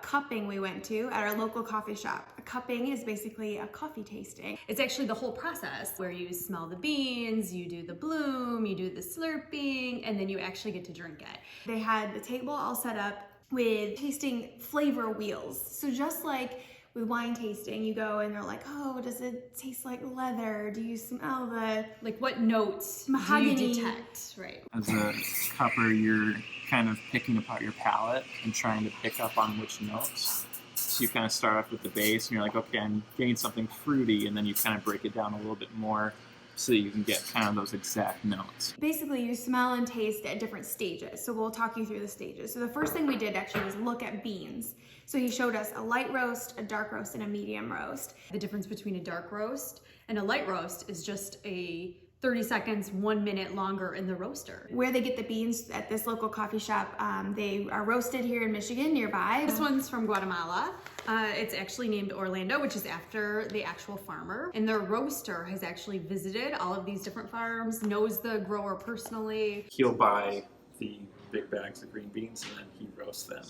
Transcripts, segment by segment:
cupping we went to at our local coffee shop. A cupping is basically a coffee tasting. It's actually the whole process where you smell the beans, you do the bloom, you do the slurping, and then you actually get to drink it. They had the table all set up with tasting flavor wheels. So just like with wine tasting, you go and they're like, oh, does it taste like leather? Do you smell the... Like what notes mahogany do you detect? Right. As a cupper, you're kind of picking apart your palate and trying to pick up on which notes. So you kind of start off with the base and you're like, okay, I'm getting something fruity, and then you kind of break it down a little bit more so that you can get kind of those exact notes. Basically, you smell and taste at different stages. So we'll talk you through the stages. So the first thing we did actually was look at beans. So he showed us a light roast, a dark roast, and a medium roast. The difference between a dark roast and a light roast is just a 30 seconds, 1 minute longer in the roaster. Where they get the beans at this local coffee shop, they are roasted here in Michigan nearby. This one's from Guatemala. It's actually named Orlando, which is after the actual farmer. And their roaster has actually visited all of these different farms, knows the grower personally. He'll buy the big bags of green beans and then he roasts them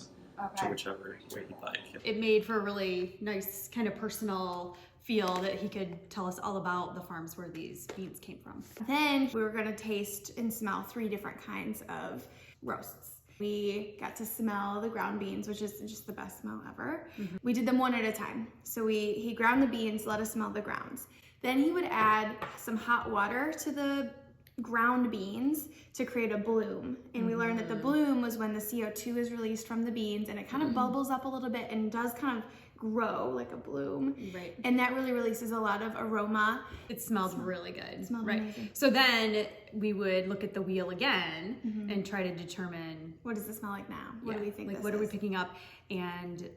to whichever way he'd like. It made for a really nice kind of personal feel that he could tell us all about the farms where these beans came from. Then we were gonna taste and smell 3 different kinds of roasts. We got to smell the ground beans, which is just the best smell ever. Mm-hmm. We did them one at a time. So he ground the beans, let us smell the grounds. Then he would add some hot water to the ground beans to create a bloom. And we learned that the bloom was when the CO2 is released from the beans and it kind of bubbles up a little bit and does kind of grow like a bloom. Right. And that really releases a lot of aroma. It smells really good. It smells right. amazing. So then we would look at the wheel again and try to determine What does it smell like now? What do we think like what are we picking up? And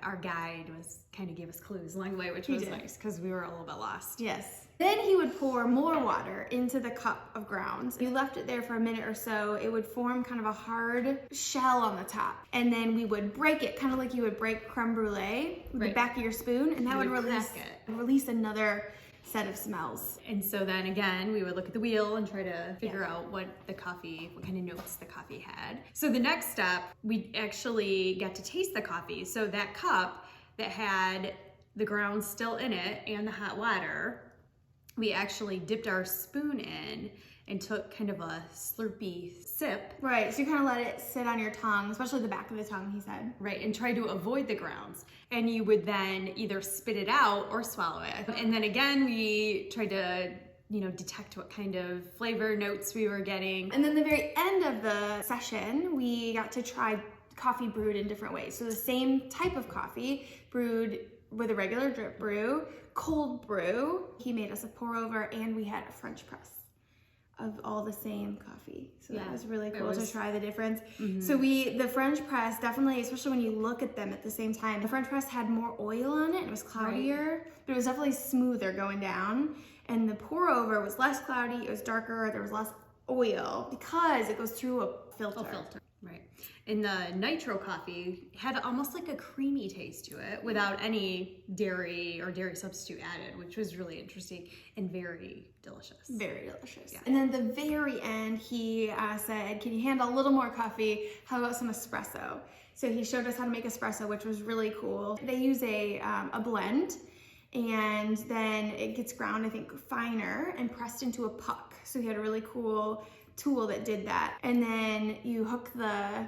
our guide kind of gave us clues along the way, which was nice because we were a little bit lost. Yes. Then he would pour more water into the cup of grounds. You left it there for a minute or so. It would form kind of a hard shell on the top. And then we would break it, kind of like you would break creme brulee with the back of your spoon. And that would release another set of smells. And so then again, we would look at the wheel and try to figure out what kind of notes the coffee had. So the next step, we actually got to taste the coffee. So that cup that had the grounds still in it and the hot water, we actually dipped our spoon in and took kind of a slurpy sip. Right, so you kind of let it sit on your tongue, especially the back of the tongue, he said. Right, and try to avoid the grounds. And you would then either spit it out or swallow it. And then again, we tried to detect what kind of flavor notes we were getting. And then the very end of the session, we got to try coffee brewed in different ways. So the same type of coffee brewed with a regular drip brew, cold brew. He made us a pour over, and we had a French press of all the same coffee. So that was really cool to try the difference. So the French press, definitely, especially when you look at them at the same time, the French press had more oil on it, and it was cloudier, but it was definitely smoother going down. And the pour over was less cloudy, it was darker, there was less oil because it goes through a filter. Right. And the nitro coffee had almost like a creamy taste to it without any dairy or dairy substitute added, which was really interesting and very delicious. Very delicious. Yeah. And then at the very end, he said, can you handle a little more coffee? How about some espresso? So he showed us how to make espresso, which was really cool. They use a blend, and then it gets ground, I think, finer and pressed into a puck. So he had a really cool tool that did that. And then you hook the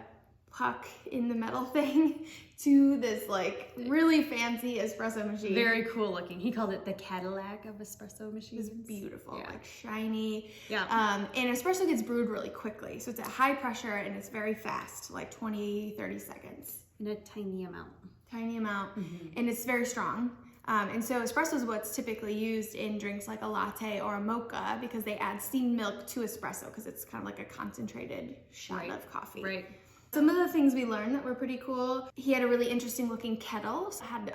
puck in the metal thing to this like really fancy espresso machine. Very cool looking. He called it the Cadillac of espresso machines. It was beautiful, like shiny. Yeah. And espresso gets brewed really quickly. So it's at high pressure and it's very fast, like 20, 30 seconds. In a tiny amount. And it's very strong. And so espresso is what's typically used in drinks like a latte or a mocha because they add steamed milk to espresso because it's kind of like a concentrated shot of coffee. Right. Some of the things we learned that were pretty cool, he had a really interesting looking kettle. So it had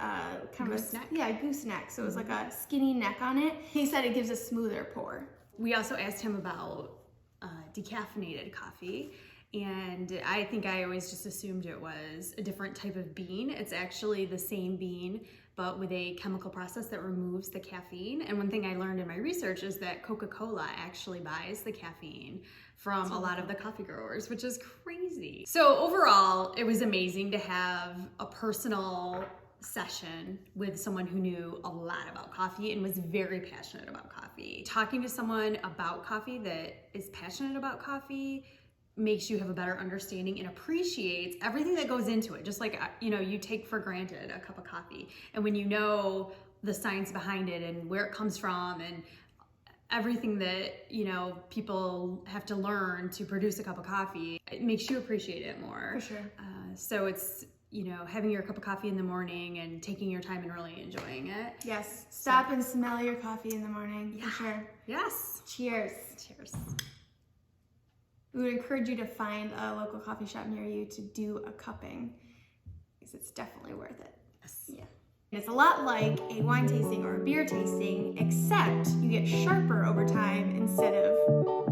kind of a gooseneck. So it was like a skinny neck on it. He said it gives a smoother pour. We also asked him about decaffeinated coffee. And I think I always just assumed it was a different type of bean. It's actually the same bean but with a chemical process that removes the caffeine. And one thing I learned in my research is that Coca-Cola actually buys the caffeine from a lot of the coffee growers, which is crazy. So overall, it was amazing to have a personal session with someone who knew a lot about coffee and was very passionate about coffee. Talking to someone about coffee that is passionate about coffee makes you have a better understanding and appreciates everything that goes into it. Just like, you know, you take for granted a cup of coffee. And when you know the science behind it and where it comes from and everything that, you know, people have to learn to produce a cup of coffee, it makes you appreciate it more. For sure. So it's, you know, having your cup of coffee in the morning and taking your time and really enjoying it. Yes. Stop and smell your coffee in the morning. Yeah. For sure. Yes. Cheers. Cheers. We would encourage you to find a local coffee shop near you to do a cupping, because it's definitely worth it. Yes. Yeah. It's a lot like a wine tasting or a beer tasting, except you get sharper over time instead of